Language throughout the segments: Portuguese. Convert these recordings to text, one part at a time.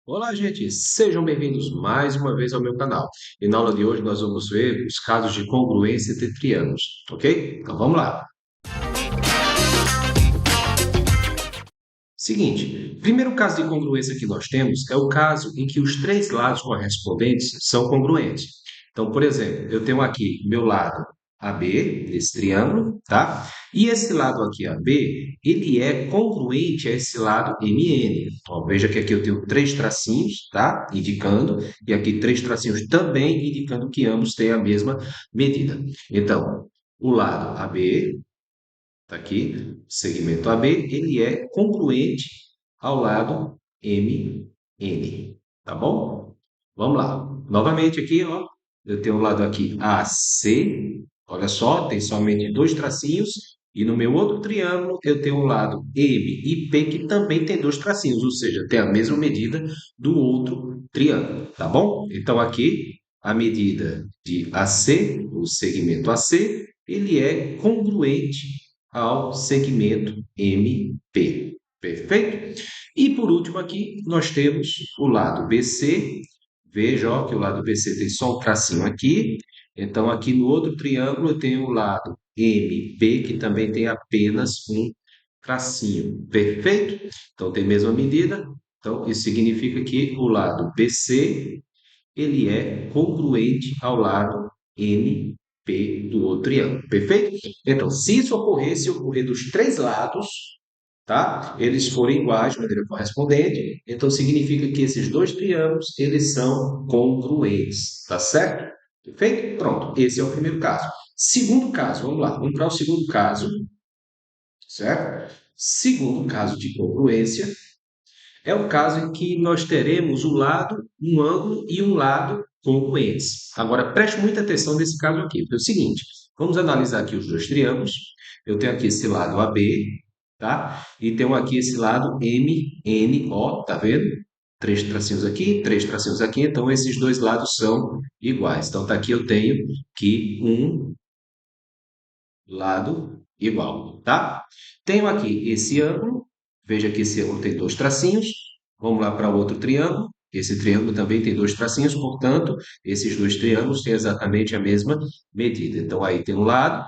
Olá, gente! Sejam bem-vindos mais uma vez ao meu canal. E na aula de hoje nós vamos ver os casos de congruência entre triângulos, ok? Então vamos lá. Seguinte, primeiro caso de congruência que nós temos é o caso em que os três lados correspondentes são congruentes. Então, por exemplo, eu tenho aqui meu lado AB, desse triângulo, tá? E esse lado aqui AB, ele é congruente a esse lado MN. Ó, veja que aqui eu tenho três tracinhos, tá? Indicando, e aqui três tracinhos também indicando que ambos têm a mesma medida. Então, o lado AB tá aqui, segmento AB, ele é congruente ao lado MN, tá bom? Vamos lá. Novamente aqui, ó, eu tenho o lado aqui AC, olha só, tem somente dois tracinhos, e no meu outro triângulo eu tenho o lado M e P, que também tem dois tracinhos, ou seja, tem a mesma medida do outro triângulo, tá bom? Então aqui, a medida de AC, o segmento AC, ele é congruente ao segmento MP. Perfeito? E por último aqui, nós temos o lado BC. Veja, ó, que o lado BC tem só um tracinho aqui. Então, aqui no outro triângulo, eu tenho o lado MP, que também tem apenas um tracinho. Perfeito? Então, tem a mesma medida. Então, isso significa que o lado BC ele é congruente ao lado NP do outro triângulo. Perfeito? Então, se isso ocorrer, se ocorrer dos três lados, tá? Eles forem iguais de maneira correspondente, então significa que esses dois triângulos, eles são congruentes, tá certo? Perfeito? Pronto, esse é o primeiro caso. Segundo caso, vamos lá, vamos para o segundo caso, certo? Segundo caso de congruência, é o caso em que nós teremos um lado, um ângulo e um lado congruentes. Agora, preste muita atenção nesse caso aqui, porque é o seguinte, vamos analisar aqui os dois triângulos. Eu tenho aqui esse lado AB, tá? E tenho aqui esse lado MNO, tá vendo? Três tracinhos aqui, então esses dois lados são iguais. Então, tá aqui eu tenho que um lado igual, tá? Tenho aqui esse ângulo, veja que esse ângulo tem dois tracinhos. Vamos lá para outro triângulo. Esse triângulo também tem dois tracinhos, portanto, esses dois triângulos têm exatamente a mesma medida. Então, aí tem um lado,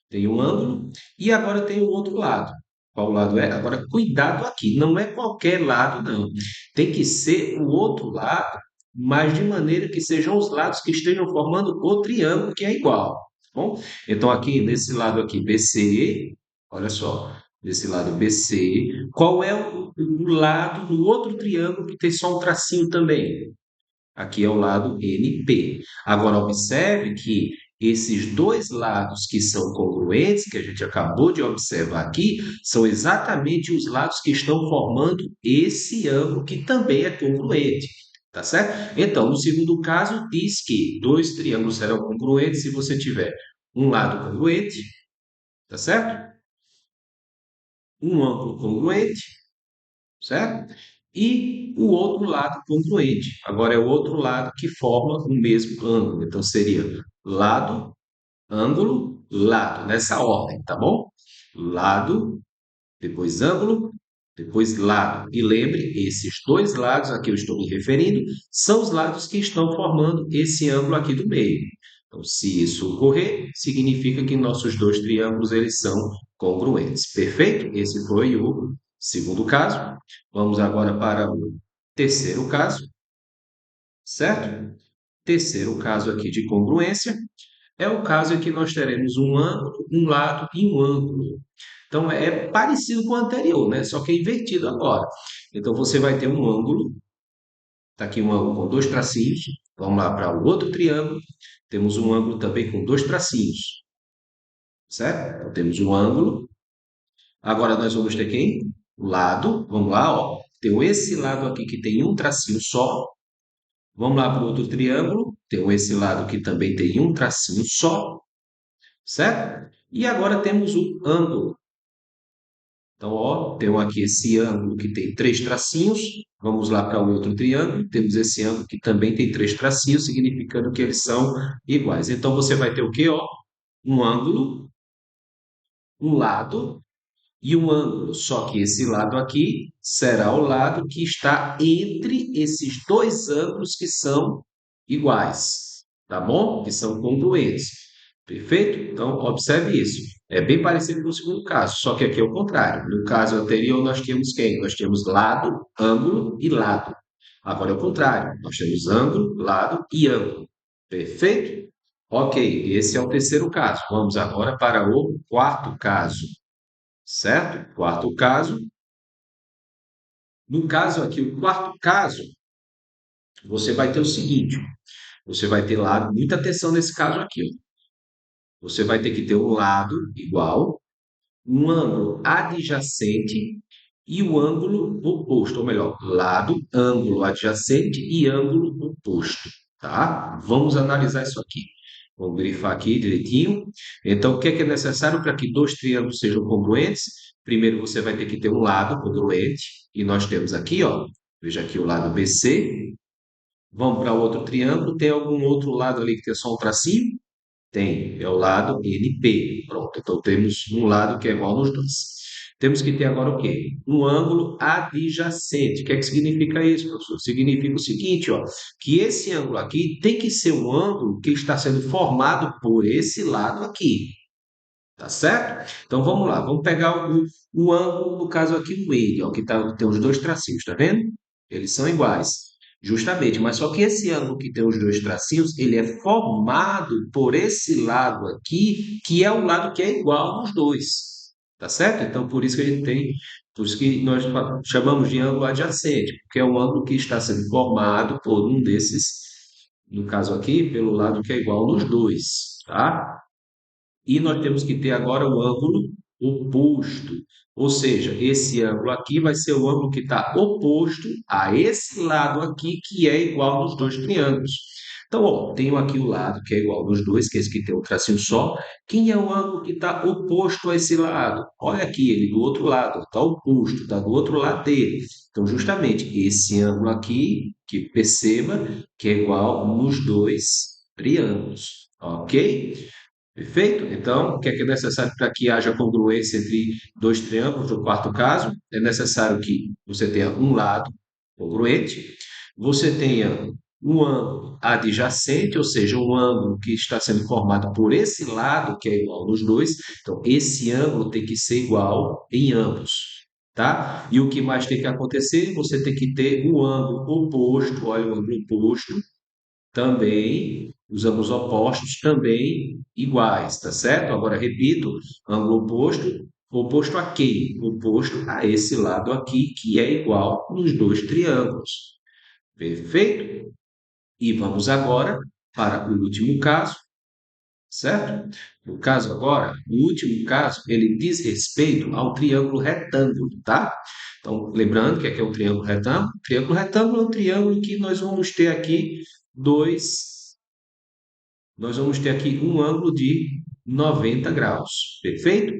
tem um ângulo, e agora tem o outro lado. Qual lado é? Agora, cuidado aqui, não é qualquer lado, não. Tem que ser o outro lado, mas de maneira que sejam os lados que estejam formando o triângulo que é igual. Tá bom? Então, aqui, nesse lado aqui, BC, olha só, desse lado BC, qual é o lado do outro triângulo que tem só um tracinho também? Aqui é o lado NP. Agora, observe que esses dois lados que são congruentes, que a gente acabou de observar aqui, são exatamente os lados que estão formando esse ângulo que também é congruente. Tá certo? Então, no segundo caso, diz que dois triângulos serão congruentes se você tiver um lado congruente, tá certo? Um ângulo congruente, certo? E o outro lado congruente. Agora é o outro lado que forma o mesmo ângulo. Então seria lado, ângulo, lado, nessa ordem, tá bom? Lado, depois ângulo, depois lado. E lembre, esses dois lados a que eu estou me referindo são os lados que estão formando esse ângulo aqui do meio. Então, se isso ocorrer, significa que nossos dois triângulos eles são congruentes. Perfeito? Esse foi o segundo caso. Vamos agora para o terceiro caso, certo? Terceiro caso aqui de congruência é o caso em que nós teremos um ângulo, um lado e um ângulo. Então, é parecido com o anterior, né? Só que é invertido agora. Então, você vai ter um ângulo, está aqui um ângulo com dois tracinhos. Vamos lá para o outro triângulo. Temos um ângulo também com dois tracinhos, certo? Então, temos um ângulo. Agora, nós vamos ter quem? O lado. Vamos lá, ó. Tenho esse lado aqui que tem um tracinho só. Vamos lá para o outro triângulo. Tenho esse lado que também tem um tracinho só, certo? E agora temos o ângulo. Então, ó, tenho aqui esse ângulo que tem três tracinhos. Vamos lá para o outro triângulo. Temos esse ângulo que também tem três tracinhos, significando que eles são iguais. Então, você vai ter o quê? Ó? Um ângulo, um lado e um ângulo, só que esse lado aqui será o lado que está entre esses dois ângulos que são iguais, tá bom? Que são congruentes. Perfeito? Então, observe isso. É bem parecido com o segundo caso, só que aqui é o contrário. No caso anterior, nós tínhamos quem? Nós tínhamos lado, ângulo e lado. Agora é o contrário. Nós temos ângulo, lado e ângulo. Perfeito? Ok, esse é o terceiro caso. Vamos agora para o quarto caso. Certo? Quarto caso. No caso aqui, o quarto caso, você vai ter o seguinte: você vai ter lado, muita atenção nesse caso aqui. Ó. Você vai ter que ter um lado igual, um ângulo adjacente e o ângulo oposto, ou melhor, lado, ângulo adjacente e ângulo oposto, tá? Vamos analisar isso aqui. Vamos grifar aqui direitinho. Então, o que é necessário para que dois triângulos sejam congruentes? Primeiro, você vai ter que ter um lado congruente, e nós temos aqui, ó, veja aqui o lado BC. Vamos para outro triângulo, tem algum outro lado ali que tem só um tracinho? Tem, é o lado NP. Pronto, então temos um lado que é igual nos dois. Temos que ter agora o quê? Um ângulo adjacente. O que é que significa isso, professor? Significa o seguinte, ó, que esse ângulo aqui tem que ser um ângulo que está sendo formado por esse lado aqui. Tá certo? Então vamos lá, vamos pegar o ângulo, no caso aqui o ele, ó, que tem os dois tracinhos, tá vendo? Eles são iguais, justamente, mas só que esse ângulo que tem os dois tracinhos, ele é formado por esse lado aqui, que é o lado que é igual nos dois, tá certo? Então por isso que a gente tem, por isso que nós chamamos de ângulo adjacente, porque é um ângulo que está sendo formado por um desses, no caso aqui, pelo lado que é igual nos dois, tá? E nós temos que ter agora o ângulo oposto. Ou seja, esse ângulo aqui vai ser o ângulo que está oposto a esse lado aqui, que é igual nos dois triângulos. Então, ó, tenho aqui o lado que é igual nos dois, que é esse que tem um tracinho só. Quem é o ângulo que está oposto a esse lado? Olha aqui, ele do outro lado, está oposto, está do outro lado dele. Então, justamente, esse ângulo aqui, que perceba que é igual nos dois triângulos. Ok? Perfeito? Então, o que é necessário para que haja congruência entre dois triângulos? No quarto caso, é necessário que você tenha um lado congruente, você tenha um ângulo adjacente, ou seja, um ângulo que está sendo formado por esse lado, que é igual nos dois. Então, esse ângulo tem que ser igual em ambos. Tá? E o que mais tem que acontecer? Você tem que ter o ângulo oposto, olha o ângulo oposto, também, os ângulos opostos também iguais, tá certo? Agora, repito, ângulo oposto, oposto a quem? Oposto a esse lado aqui, que é igual nos dois triângulos. Perfeito? E vamos agora para o último caso, certo? No caso agora, o último caso, ele diz respeito ao triângulo retângulo, tá? Então, lembrando que aqui é um triângulo retângulo. Triângulo retângulo é um triângulo que nós vamos ter aqui dois nós vamos ter aqui um ângulo de 90 graus, perfeito?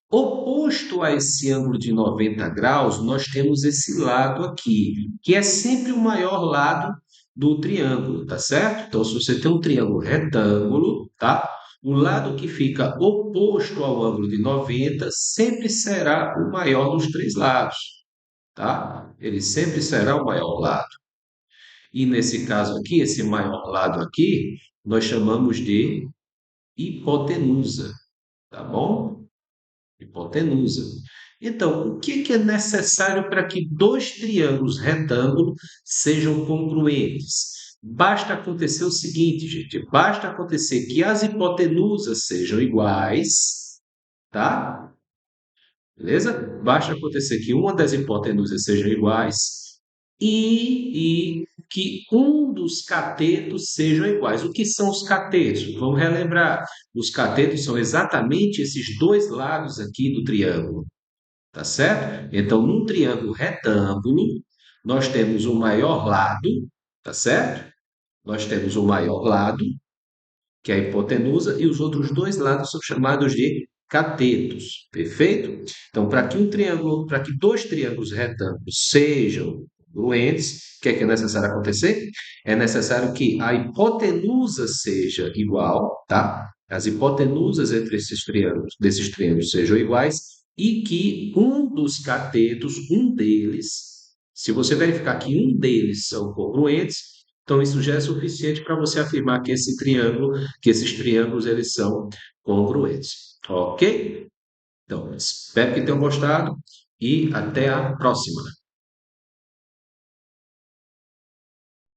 Oposto a esse ângulo de 90 graus, nós temos esse lado aqui, que é sempre o maior lado do triângulo, tá certo? Então, se você tem um triângulo retângulo, tá? O lado que fica oposto ao ângulo de 90 sempre será o maior dos três lados, tá? Ele sempre será o maior lado. E nesse caso aqui, esse maior lado aqui, nós chamamos de hipotenusa, tá bom? Hipotenusa. Então, o que é necessário para que dois triângulos retângulos sejam congruentes? Basta acontecer o seguinte, gente, basta acontecer que as hipotenusas sejam iguais, tá? Beleza? Basta acontecer que uma das hipotenusas sejam iguais e que um dos catetos sejam iguais. O que são os catetos? Vamos relembrar. Os catetos são exatamente esses dois lados aqui do triângulo, tá certo? Então, num triângulo retângulo, nós temos o maior lado, tá certo? Nós temos o maior lado, que é a hipotenusa, e os outros dois lados são chamados de catetos, perfeito? Então, para que dois triângulos retângulos sejam congruentes, o que é necessário acontecer? É necessário que a hipotenusa seja igual, tá? As hipotenusas entre esses triângulos, desses triângulos sejam iguais e que um dos catetos, um deles, se você verificar que um deles são congruentes, então isso já é suficiente para você afirmar que esse triângulo, que esses triângulos eles são congruentes. Ok? Então, espero que tenham gostado e até a próxima.